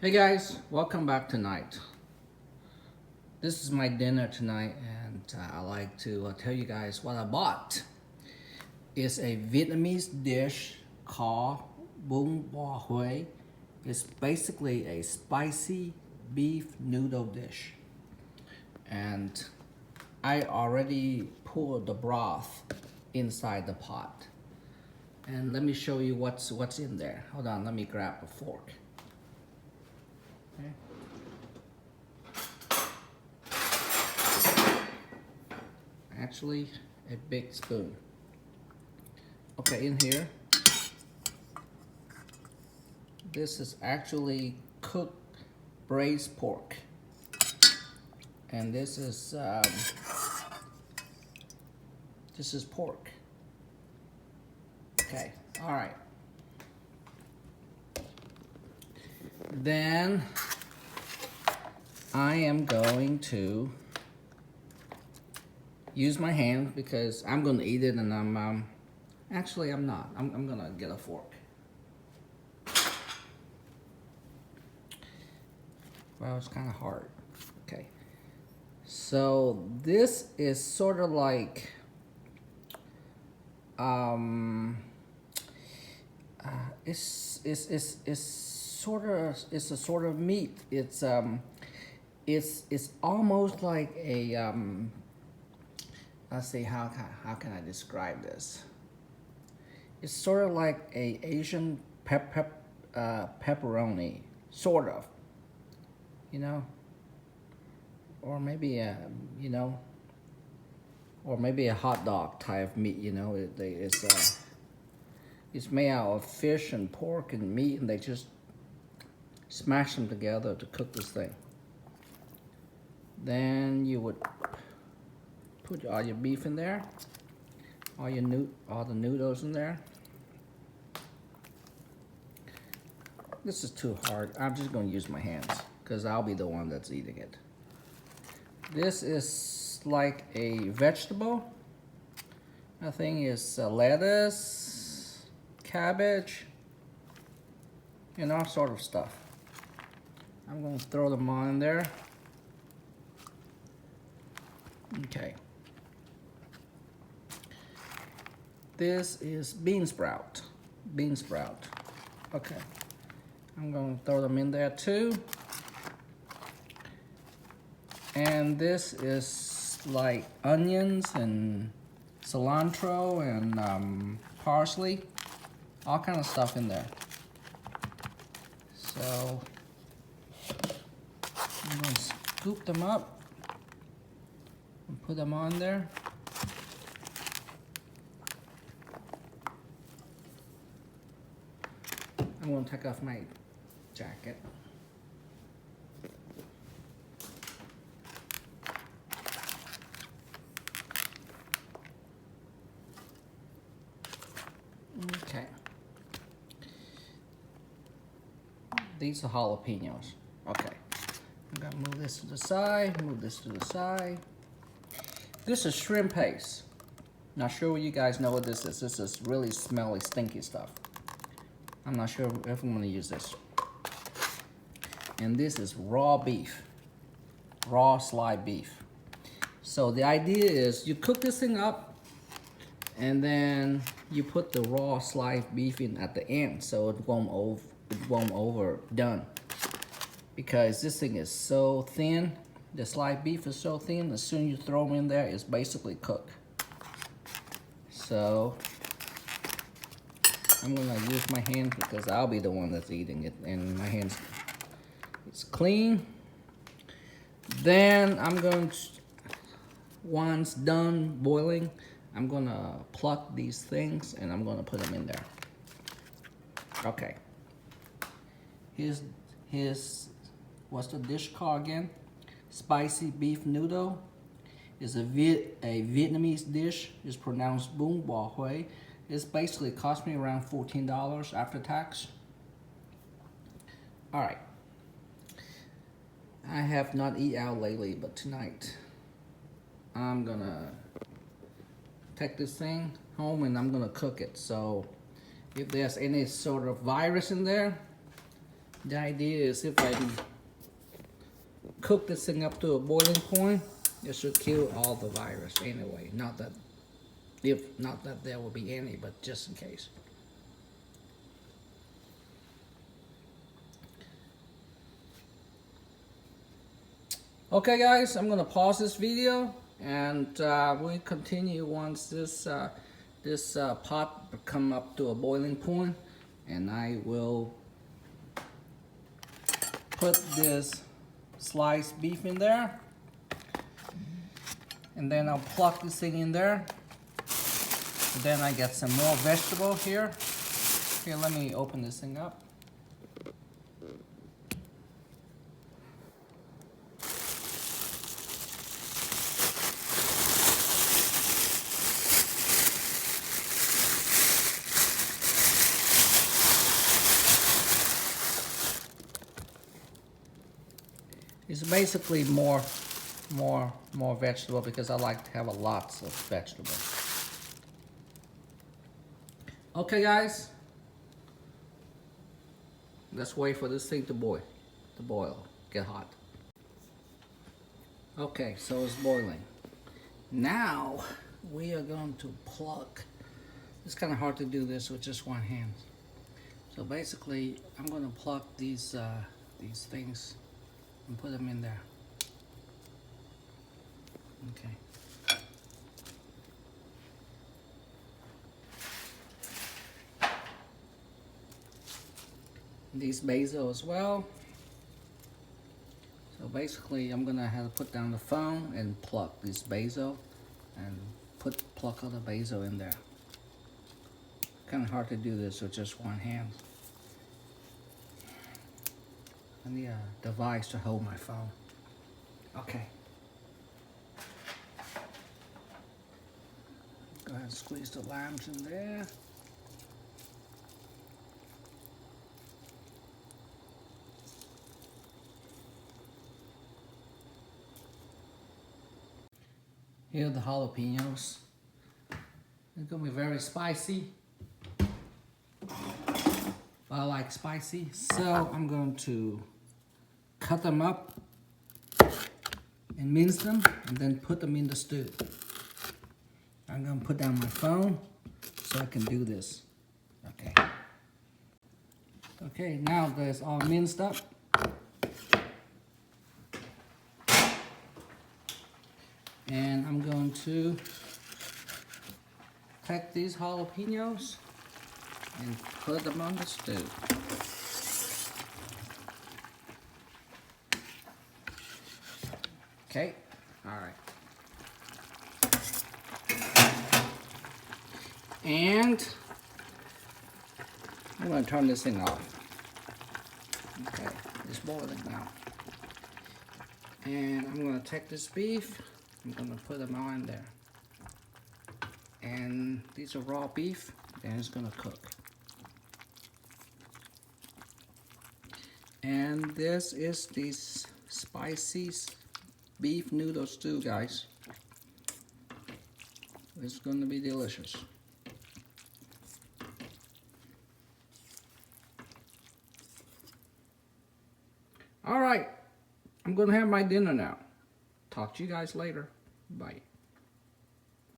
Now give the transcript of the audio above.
Hey guys, welcome back tonight. This is my dinner tonight, and I like to tell you guys what I bought. It's a Vietnamese dish called bún bò Huế. It's basically a spicy beef noodle dish, and I already poured the broth inside the pot. And let me show you what's in there. Hold on, let me grab a fork. Okay. Actually, a big spoon. Okay, in here, this is actually cooked braised pork, and this is pork. Okay, all right. Then I am going to use my hand because I'm gonna eat it, and actually I'm not. I'm gonna get a fork. Well, it's kind of hard. Okay, so this is sort of like it's a sort of meat. It's almost like a let's see, how can I describe this? It's sort of like a Asian pepperoni, sort of, you know, or maybe or maybe a hot dog type of meat. You know, it's made out of fish and pork and meat, and they just smash them together to cook this thing. Then you would put all your beef in there, all the noodles in there. This is too hard. I'm just going to use my hands because I'll be the one that's eating it. This is like a vegetable. I think it's lettuce, cabbage, and all sort of stuff. I'm going to throw them on in there. Okay. This is bean sprout. Okay. I'm going to throw them in there too. And this is like onions and cilantro and parsley, all kind of stuff in there. So I'm going to scoop them up and put them on there. I'm going to take off my jacket. Okay. These are jalapenos. Okay. I'm gonna move this to the side, move this to the side. This is shrimp paste. Not sure what you guys know what this is. This is really smelly, stinky stuff. I'm not sure if I'm gonna use this. And this is raw beef, raw sliced beef. So the idea is you cook this thing up, and then you put the raw sliced beef in at the end, so it won't overdone. Because this thing is so thin, the sliced beef is so thin, as soon as you throw them in there, it's basically cooked. So I'm gonna use my hands because I'll be the one that's eating it, and my hands is clean. Then I'm going to, once done boiling, I'm gonna pluck these things and I'm gonna put them in there. Okay. Here's what's the dish called again? Spicy beef noodle. Is a Vietnamese dish. It's pronounced bún bò Huế. It's basically cost me around $14 after tax. All right. I have not eaten out lately, but tonight I'm gonna take this thing home and I'm gonna cook it. So if there's any sort of virus in there, The idea is if I cook this thing up to a boiling point, it should kill all the virus anyway. Not that there will be any, but just in case. Okay guys, I'm gonna pause this video and we'll continue once this pot come up to a boiling point, and I will put this sliced beef in there, and then I'll plug this thing in there. And then I get some more vegetable here. Here, let me open this thing up. It's basically more vegetable because I like to have lots of vegetables. Okay guys, let's wait for this thing to boil, get hot. Okay, so it's boiling. Now we are going to pluck. It's kind of hard to do this with just one hand. So basically, I'm going to pluck these things and put them in there. Okay. These basil as well. So basically, I'm gonna have to put down the phone and pluck this basil and pluck all the basil in there. Kind of hard to do this with just one hand. I need a device to hold my phone. Okay. Go ahead and squeeze the limes in there. Here are the jalapenos. It's gonna be very spicy. I like spicy, so I'm going to cut them up and mince them and then put them in the stew. I'm gonna put down my phone so I can do this. Okay. Okay, now that it's all minced up, and I'm going to take these jalapenos and put them on the stew. Okay, all right. And I'm going to turn this thing off. Okay, it's boiling now. And I'm going to take this beef, I'm going to put them all in there. And these are raw beef, and it's going to cook. And this is this spicy beef noodle stew, guys. It's going to be delicious. All right, I'm going to have my dinner now. Talk to you guys later. Bye.